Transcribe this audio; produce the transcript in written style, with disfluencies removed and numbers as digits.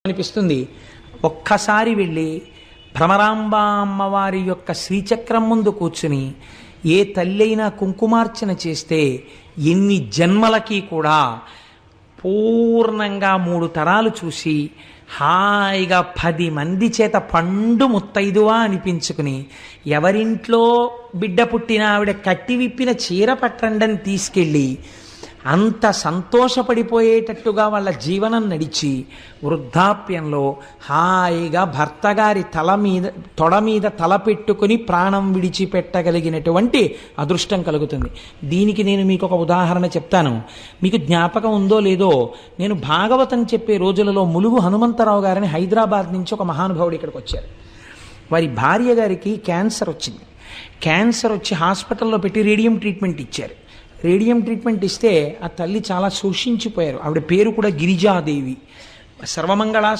అనిపిస్తుంది. ఒక్కసారి వెళ్ళి భ్రమరాంబ అమ్మవారి యొక్క శ్రీచక్రం ముందు కూర్చుని ఏ తల్లైనా కుంకుమార్చన చేస్తే ఎన్ని జన్మలకి కూడా పూర్ణంగా 3 తరాలు చూసి హాయిగా 10 మంది చేత పండు ముత్తైదువా అనిపించుకుని ఎవరింట్లో బిడ్డ పుట్టిన ఆవిడ కట్టి విప్పిన చీర పట్టండని తీసుకెళ్ళి అంత సంతోషపడిపోయేటట్టుగా వాళ్ళ జీవనం నడిచి వృద్ధాప్యంలో హాయిగా భర్తగారి తొడ మీద తల పెట్టుకుని ప్రాణం విడిచిపెట్టగలిగినటువంటి అదృష్టం కలుగుతుంది. దీనికి నేను మీకు ఒక ఉదాహరణ చెప్తాను. మీకు జ్ఞాపకం ఉందో లేదో, నేను భాగవతం చెప్పే రోజులలో ములుగు హనుమంతరావు గారిని హైదరాబాద్ నుంచి ఒక మహానుభావుడు ఇక్కడికి వచ్చారు. వారి భార్య గారికి క్యాన్సర్ వచ్చింది. క్యాన్సర్ వచ్చి హాస్పిటల్లో పెట్టి రేడియం ట్రీట్మెంట్ ఇచ్చారు. రేడియం ట్రీట్మెంట్ ఇస్తే ఆ తల్లి చాలా శోషించిపోయారు. ఆవిడ పేరు కూడా గిరిజాదేవి. సర్వమంగళ